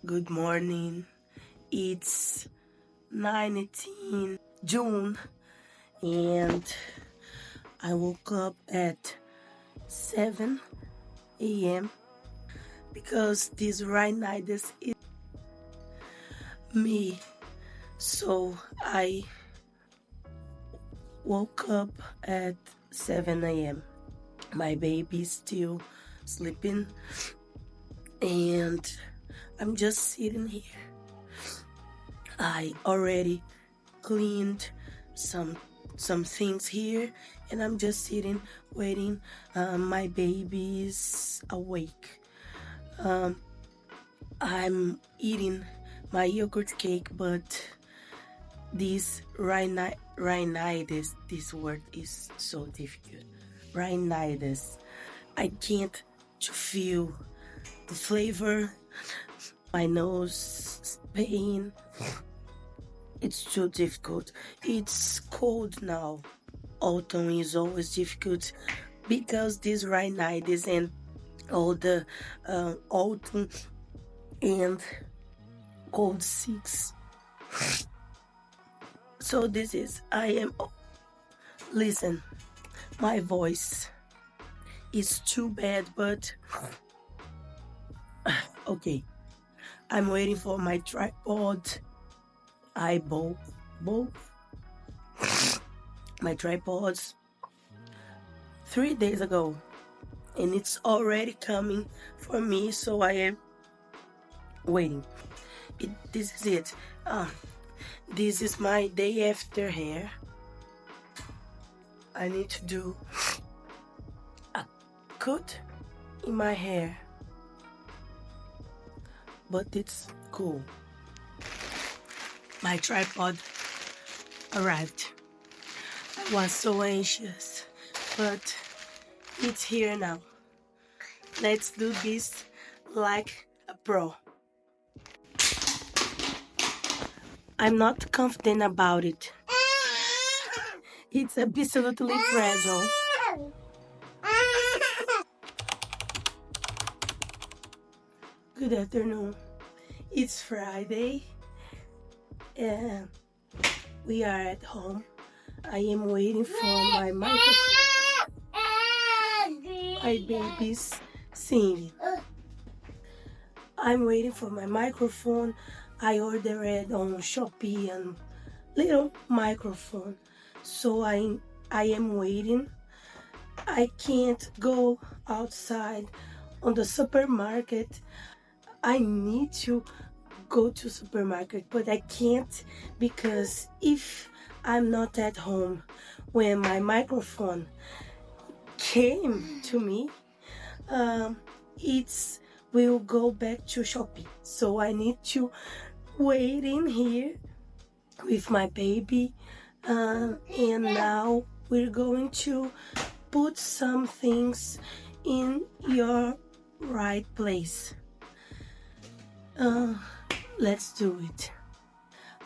Good morning. It's 19 June and I woke up at 7 a.m. because this rhinitis is me. So I woke up at 7 a.m. My baby's still sleeping and I'm just sitting here. I already cleaned some things here and I'm just sitting waiting. My baby's awake. I'm eating my yogurt cake, but this rhinitis, this word is so difficult. Rhinitis. I can't feel the flavor. My nose pain. It's too difficult. It's cold now. Autumn is always difficult because this rhinitis and all the autumn and cold seeks. So this is listen, my voice is too bad, but okay. I'm waiting for my tripod. I bought my tripods 3 days ago and it's already coming for me, so I am waiting. This is it. This is my day after hair. I need to do a cut in my hair, but it's cool. My tripod arrived. I was so anxious, but it's here now. Let's do this like a pro. I'm not confident about it. It's absolutely fragile. Good afternoon. It's Friday and we are at home. I am waiting for my microphone. My baby's singing. I'm waiting for my microphone. I ordered it on Shopee and little microphone. So I am waiting. I can't go outside on the supermarket. I need to go to supermarket, but I can't because if I'm not at home when my microphone came to me, it will go back to Shopee. So I need to wait in here with my baby, and now we're going to put some things in your right place. Let's do it.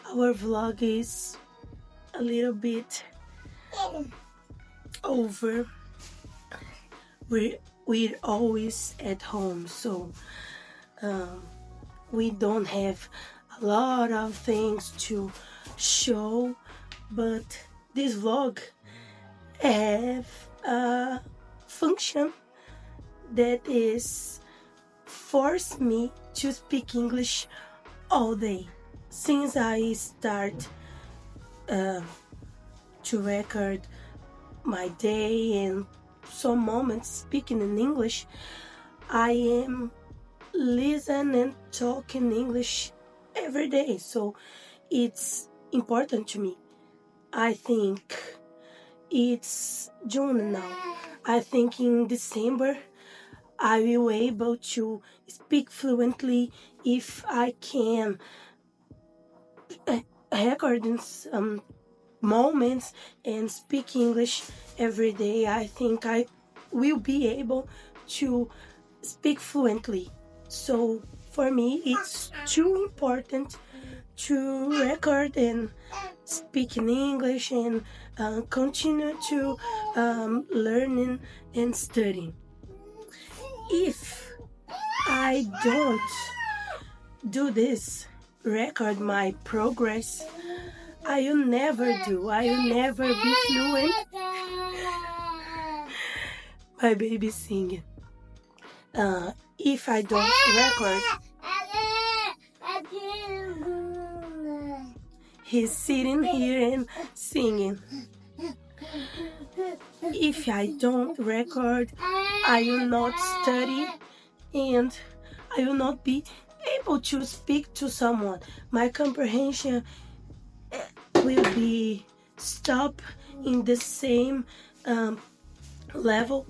Our vlog is a little bit over. We're always at home, so we don't have a lot of things to show, but this vlog have a function that is force me to speak English all day. Since I start to record my day and some moments speaking in English, I am listening and talking English every day, so it's important to me. I think it's June now. I think in December I will be able to speak fluently if I can record in some moments and speak English every day. I think I will be able to speak fluently. So for me, it's too important to record and speak in English and continue to learning and studying. If I don't do this, record my progress. I will never do. I will never be fluent. My baby singing. If I don't record, he's sitting here and singing. If I don't record, I will not study and I will not be able to speak to someone. My comprehension will be stopped in the same level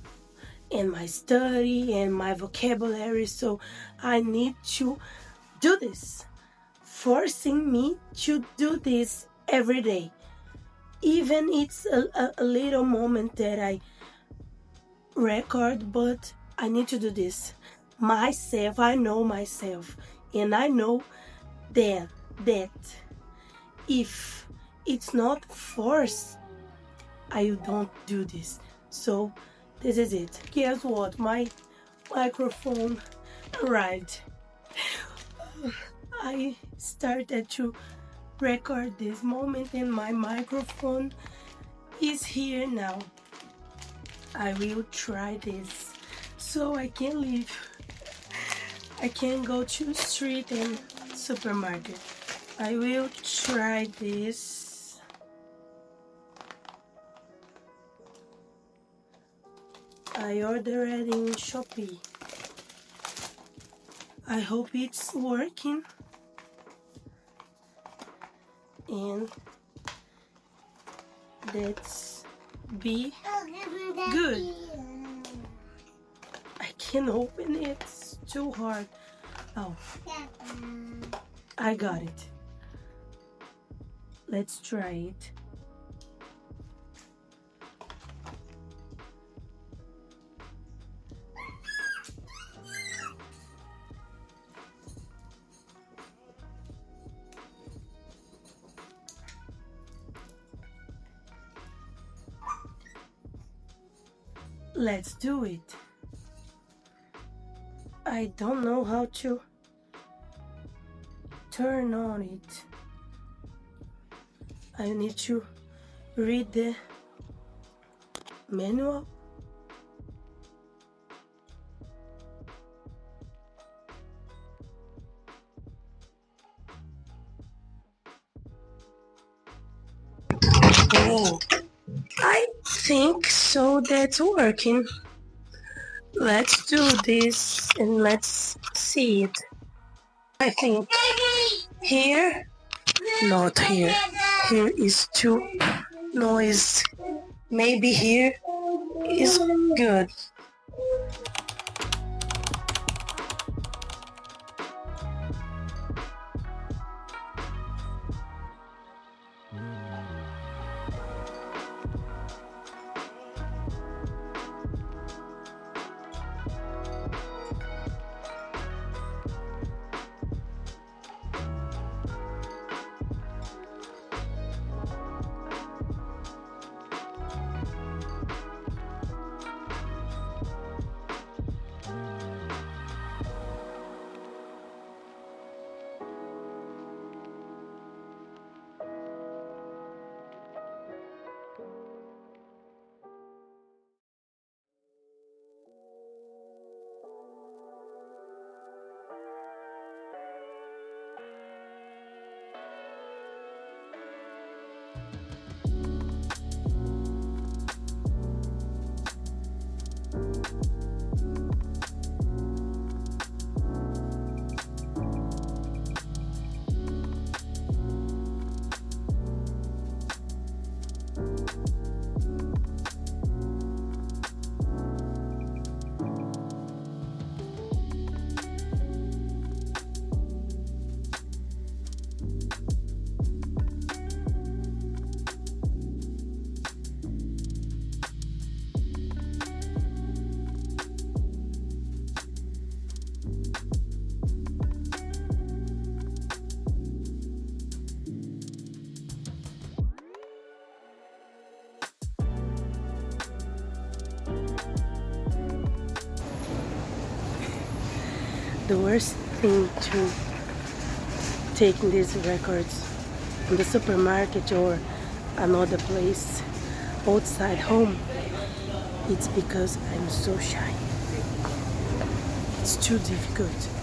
in my study and my vocabulary. So I need to do this, forcing me to do this every day. Even it's a little moment that I record, but I need to do this myself. I know myself, and I know that if it's not forced, I don't do this. So this is it. Guess what? My microphone arrived. I started to record this moment and my microphone is here now. I will try this so I can leave. I can go to street and supermarket. I will try this. I ordered it in Shopee. I hope it's working. And that's be good. I can't open it. It's too hard. Oh, I got it. Let's try it. Let's do it. I don't know how to turn on it. I need to read the manual. Oh, I think so. That's working. Let's do this and let's see it. I think here, not here. Here is too noise. Maybe here is good. The worst thing to taking these records in the supermarket or another place outside home, it's because I'm so shy. It's too difficult.